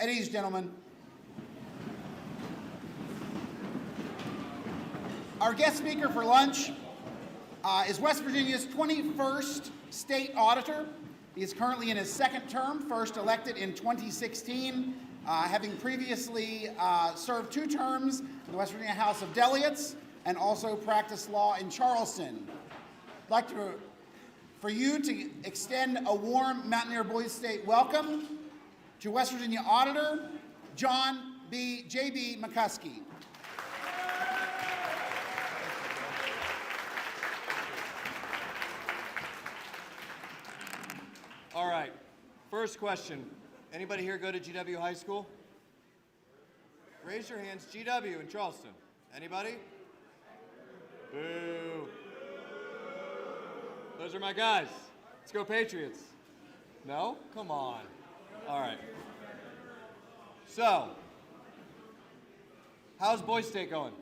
At ease, gentlemen. Our guest speaker for lunch is West Virginia's 21st state auditor. He is currently in his second term, first elected in 2016, having previously served 2 terms in the West Virginia House of Delegates and also practiced law in Charleston. I'd like for you to extend a warm Mountaineer Boys State welcome to West Virginia Auditor John J.B. McCuskey. All right, first question. Anybody here go to GW High School? Raise your hands. GW in Charleston. Anybody? Boo. Those are my guys. Let's go Patriots. No? Come on. All right. So, how's Boys State going?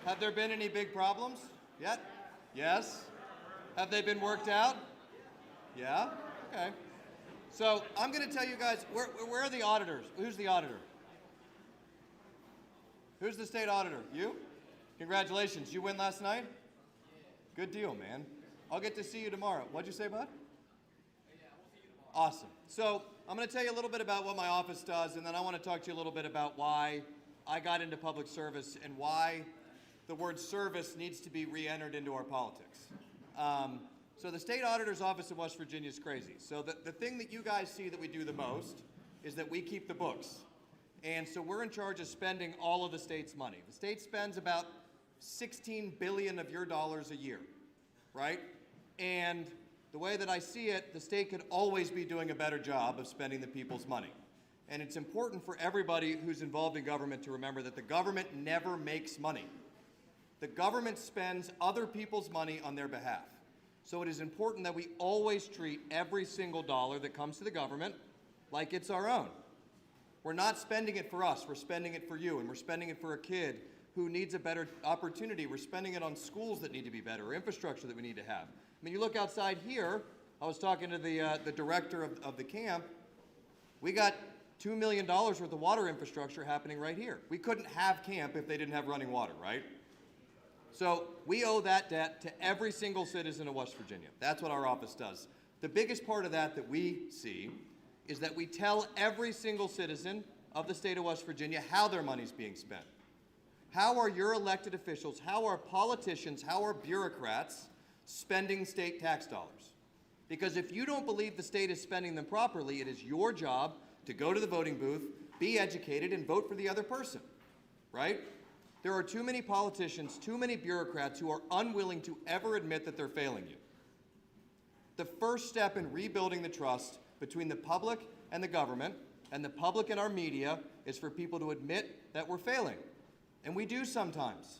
Have there been any big problems yet? Yes? Have they been worked out? Yeah? Okay. So, I'm going to tell you guys, where are the auditors? Who's the auditor? Who's the state auditor? You? Congratulations. You win last night? Good deal, man. I'll get to see you tomorrow. What'd you say, bud? Awesome. So I'm going to tell you a little bit about what my office does, and then I want to talk to you a little bit about why I got into public service and why the word service needs to be re-entered into our politics. So the state auditor's office in West Virginia is crazy. So the thing that you guys see that we do the most is that we keep the books. And so we're in charge of spending all of the state's money. The state spends about 16 billion of your dollars a year, right? And the way that I see it, the state could always be doing a better job of spending the people's money. And it's important for everybody who's involved in government to remember that the government never makes money. The government spends other people's money on their behalf. So it is important that we always treat every single dollar that comes to the government like it's our own. We're not spending it for us, we're spending it for you, and we're spending it for a kid who needs a better opportunity. We're spending it on schools that need to be better, or infrastructure that we need to have. I mean, you look outside here, I was talking to the director of the camp, we got $2 million worth of water infrastructure happening right here. We couldn't have camp if they didn't have running water, right? So we owe that debt to every single citizen of West Virginia. That's what our office does. The biggest part of that we see is that we tell every single citizen of the state of West Virginia how their money's being spent. How are your elected officials, how are politicians, how are bureaucrats spending state tax dollars? Because if you don't believe the state is spending them properly, it is your job to go to the voting booth, be educated, and vote for the other person, right? There are too many politicians, too many bureaucrats who are unwilling to ever admit that they're failing you. The first step in rebuilding the trust between the public and the government, and the public and our media, is for people to admit that we're failing. And we do sometimes.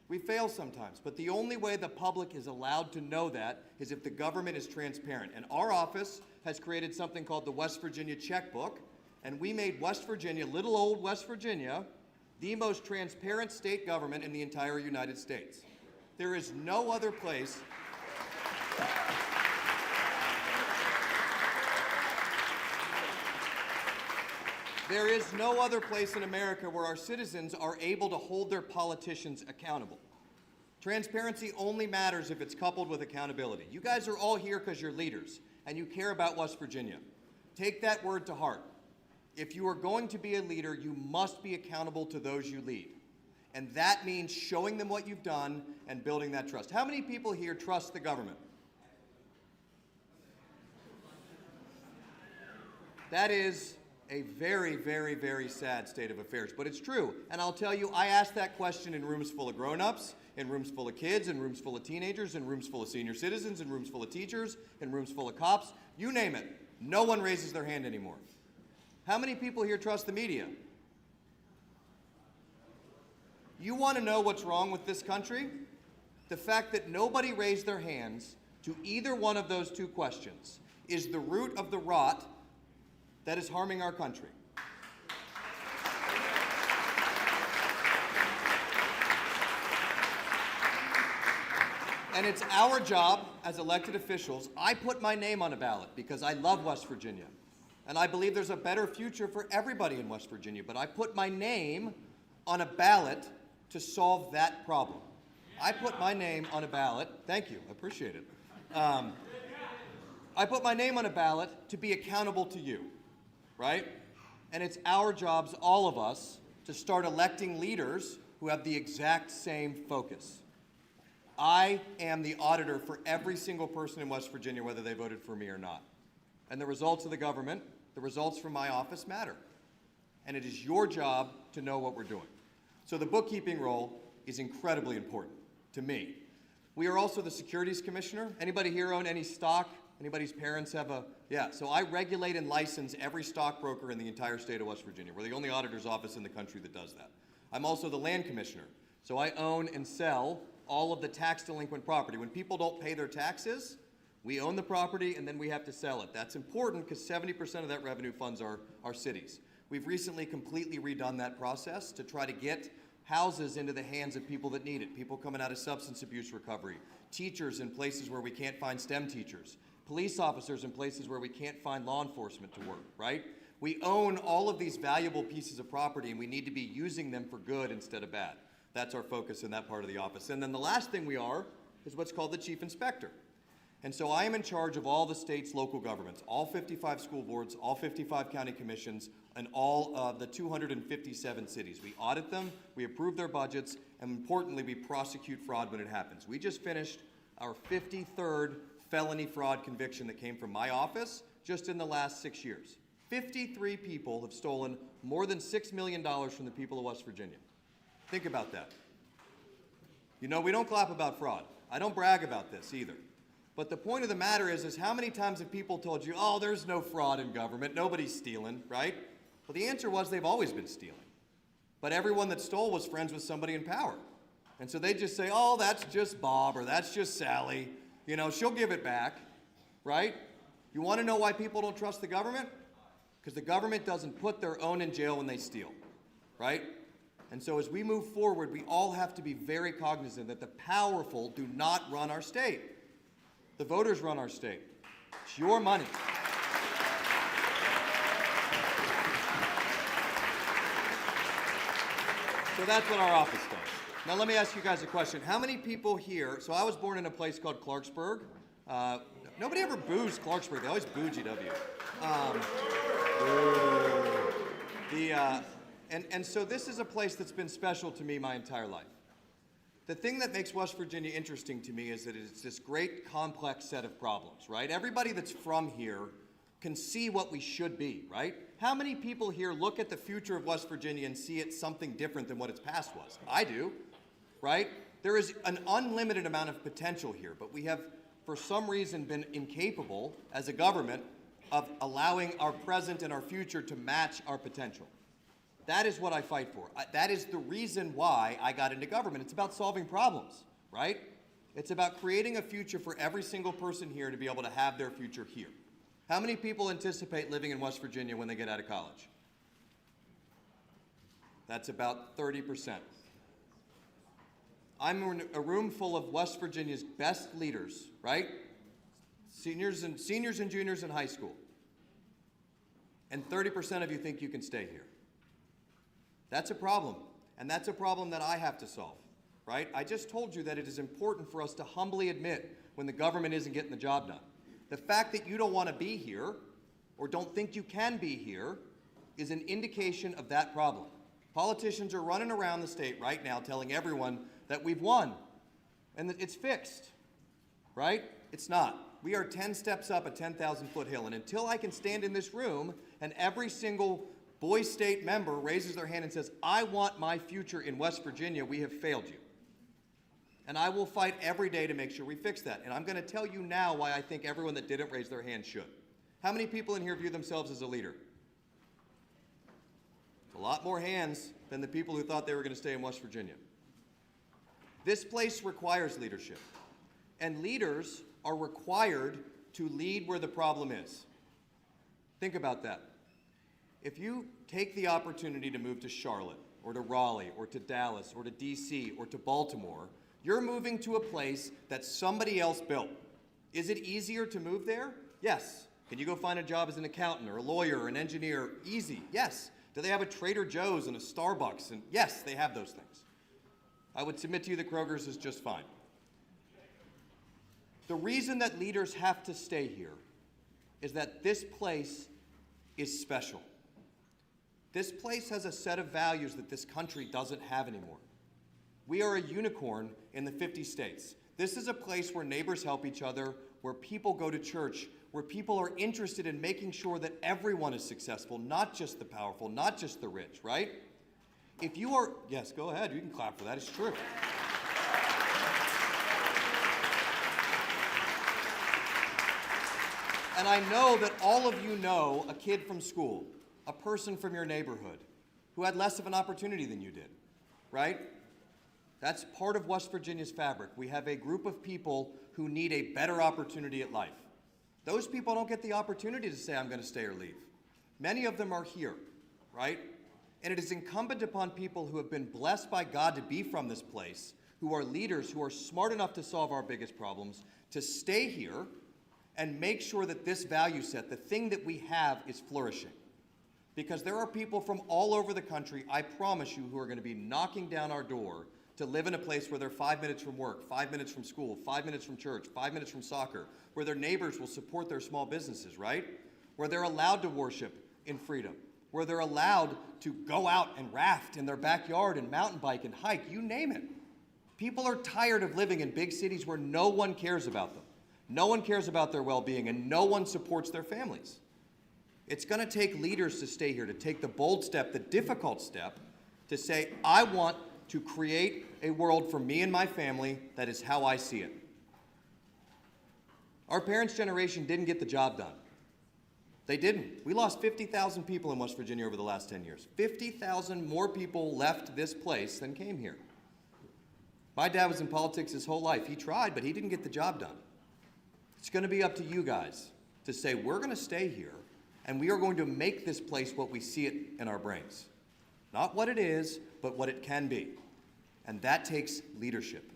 We fail sometimes. But the only way the public is allowed to know that is if the government is transparent. And our office has created something called the West Virginia Checkbook, and we made West Virginia, little old West Virginia, the most transparent state government in the entire United States. There is no other place There is no other place in America where our citizens are able to hold their politicians accountable. Transparency only matters if it's coupled with accountability. You guys are all here because you're leaders and you care about West Virginia. Take that word to heart. If you are going to be a leader, you must be accountable to those you lead. And that means showing them what you've done and building that trust. How many people here trust the government? That is a very, very, very sad state of affairs, but it's true. And I'll tell you, I asked that question in rooms full of grown-ups, in rooms full of kids, in rooms full of teenagers, in rooms full of senior citizens, in rooms full of teachers, in rooms full of cops, you name it. No one raises their hand anymore. How many people here trust the media? You want to know what's wrong with this country? The fact that nobody raised their hands to either one of those two questions is the root of the rot that is harming our country. And it's our job as elected officials. I put my name on a ballot because I love West Virginia. And I believe there's a better future for everybody in West Virginia. But I put my name on a ballot to solve that problem. I put my name on a ballot. Thank you. I appreciate it. I put my name on a ballot to be accountable to you, right? And it's our jobs, all of us, to start electing leaders who have the exact same focus. I am the auditor for every single person in West Virginia, whether they voted for me or not. And the results of the government, the results from my office matter. And it is your job to know what we're doing. So the bookkeeping role is incredibly important to me. We are also the securities commissioner. Anybody here own any stock? Anybody's parents have a, yeah, so I regulate and license every stockbroker in the entire state of West Virginia. We're the only auditor's office in the country that does that. I'm also the land commissioner. So I own and sell all of the tax delinquent property. When people don't pay their taxes, we own the property and then we have to sell it. That's important because 70% of that revenue funds our cities. We've recently completely redone that process to try to get houses into the hands of people that need it. People coming out of substance abuse recovery, teachers in places where we can't find STEM teachers, police officers in places where we can't find law enforcement to work, right? We own all of these valuable pieces of property and we need to be using them for good instead of bad. That's our focus in that part of the office. And then the last thing we are is what's called the chief inspector. And so I am in charge of all the state's local governments, all 55 school boards, all 55 county commissions, and all of the 257 cities. We audit them, we approve their budgets, and importantly, we prosecute fraud when it happens. We just finished our 53rd felony fraud conviction that came from my office just in the last 6 years. 53 people have stolen more than $6 million from the people of West Virginia. Think about that. You know, we don't clap about fraud. I don't brag about this either. But the point of the matter is how many times have people told you, oh, there's no fraud in government, nobody's stealing, right? Well, the answer was they've always been stealing. But everyone that stole was friends with somebody in power. And so they just say, oh, that's just Bob or that's just Sally. You know, she'll give it back, right? You want to know why people don't trust the government? Because the government doesn't put their own in jail when they steal, right? And so as we move forward, we all have to be very cognizant that the powerful do not run our state. The voters run our state. It's your money. So that's what our office does. Now let me ask you guys a question. How many people here, so I was born in a place called Clarksburg. Nobody ever boos Clarksburg, they always boo GW. And so this is a place that's been special to me my entire life. The thing that makes West Virginia interesting to me is that it's this great complex set of problems, right? Everybody that's from here can see what we should be, right? How many people here look at the future of West Virginia and see it something different than what its past was? I do, right? There is an unlimited amount of potential here, but we have, for some reason, been incapable as a government of allowing our present and our future to match our potential. That is what I fight for. That is the reason why I got into government. It's about solving problems, right? It's about creating a future for every single person here to be able to have their future here. How many people anticipate living in West Virginia when they get out of college? That's about 30%. I'm in a room full of West Virginia's best leaders, right? Seniors and juniors in high school. And 30% of you think you can stay here. That's a problem, and that's a problem that I have to solve, right? I just told you that it is important for us to humbly admit when the government isn't getting the job done. The fact that you don't want to be here or don't think you can be here is an indication of that problem. Politicians are running around the state right now telling everyone that we've won and that it's fixed, right? It's not. We are 10 steps up a 10,000-foot hill, and until I can stand in this room and every single Boy State member raises their hand and says, I want my future in West Virginia, we have failed you. And I will fight every day to make sure we fix that. And I'm going to tell you now why I think everyone that didn't raise their hand should. How many people in here view themselves as a leader? A lot more hands than the people who thought they were going to stay in West Virginia. This place requires leadership. And leaders are required to lead where the problem is. Think about that. If you take the opportunity to move to Charlotte, or to Raleigh, or to Dallas, or to DC, or to Baltimore, You're moving to a place that somebody else built. Is it easier to move there? Yes. Can you go find a job as an accountant or a lawyer or an engineer? Easy, yes. Do they have a Trader Joe's and a Starbucks? And yes, they have those things. I would submit to you that Kroger's is just fine. The reason that leaders have to stay here is that this place is special. This place has a set of values that this country doesn't have anymore. We are a unicorn in the 50 states. This is a place where neighbors help each other, where people go to church, where people are interested in making sure that everyone is successful, not just the powerful, not just the rich, right? If you are, yes, go ahead, you can clap for that, it's true. And I know that all of you know a kid from school, a person from your neighborhood, who had less of an opportunity than you did, right? That's part of West Virginia's fabric. We have a group of people who need a better opportunity at life. Those people don't get the opportunity to say, I'm going to stay or leave. Many of them are here, right? And it is incumbent upon people who have been blessed by God to be from this place, who are leaders, who are smart enough to solve our biggest problems, to stay here and make sure that this value set, the thing that we have, is flourishing. Because there are people from all over the country, I promise you, who are going to be knocking down our door to live in a place where they're 5 minutes from work, 5 minutes from school, 5 minutes from church, 5 minutes from soccer, where their neighbors will support their small businesses, right? Where they're allowed to worship in freedom, where they're allowed to go out and raft in their backyard and mountain bike and hike, you name it. People are tired of living in big cities where no one cares about them. No one cares about their well-being, and no one supports their families. It's going to take leaders to stay here, to take the bold step, the difficult step, to say, I want to create a world for me and my family that is how I see it. Our parents' generation didn't get the job done. They didn't. We lost 50,000 people in West Virginia over the last 10 years. 50,000 more people left this place than came here. My dad was in politics his whole life. He tried, but he didn't get the job done. It's going to be up to you guys to say, we're going to stay here, and we are going to make this place what we see it in our brains. Not what it is, but what it can be. And that takes leadership.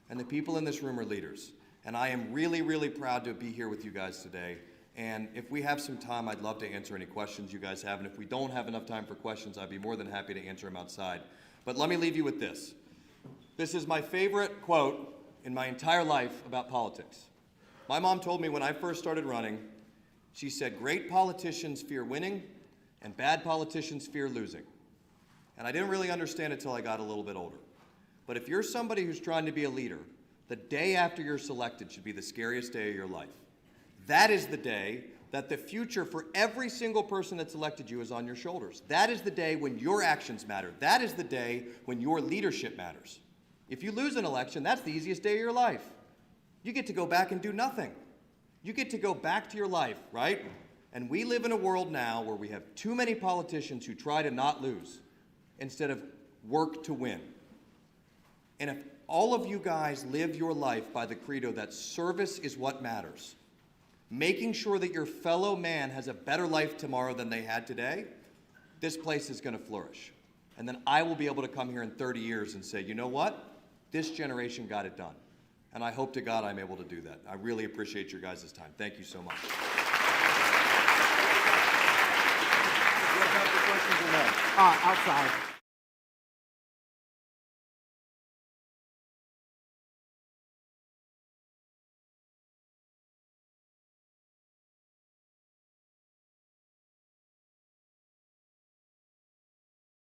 And the people in this room are leaders. And I am really, really proud to be here with you guys today. And if we have some time, I'd love to answer any questions you guys have. And if we don't have enough time for questions, I'd be more than happy to answer them outside. But let me leave you with this. This is my favorite quote in my entire life about politics. My mom told me when I first started running, she said, great politicians fear winning and bad politicians fear losing. And I didn't really understand it until I got a little bit older. But if you're somebody who's trying to be a leader, the day after you're selected should be the scariest day of your life. That is the day that the future for every single person that's elected you is on your shoulders. That is the day when your actions matter. That is the day when your leadership matters. If you lose an election, that's the easiest day of your life. You get to go back and do nothing. You get to go back to your life, right? And we live in a world now where we have too many politicians who try to not lose instead of work to win. And if all of you guys live your life by the credo that service is what matters, making sure that your fellow man has a better life tomorrow than they had today, this place is going to flourish. And then I will be able to come here in 30 years and say, you know what? This generation got it done. And I hope to God I'm able to do that. I really appreciate your guys' time. Thank you so much. Do you have time for questions or no? Outside.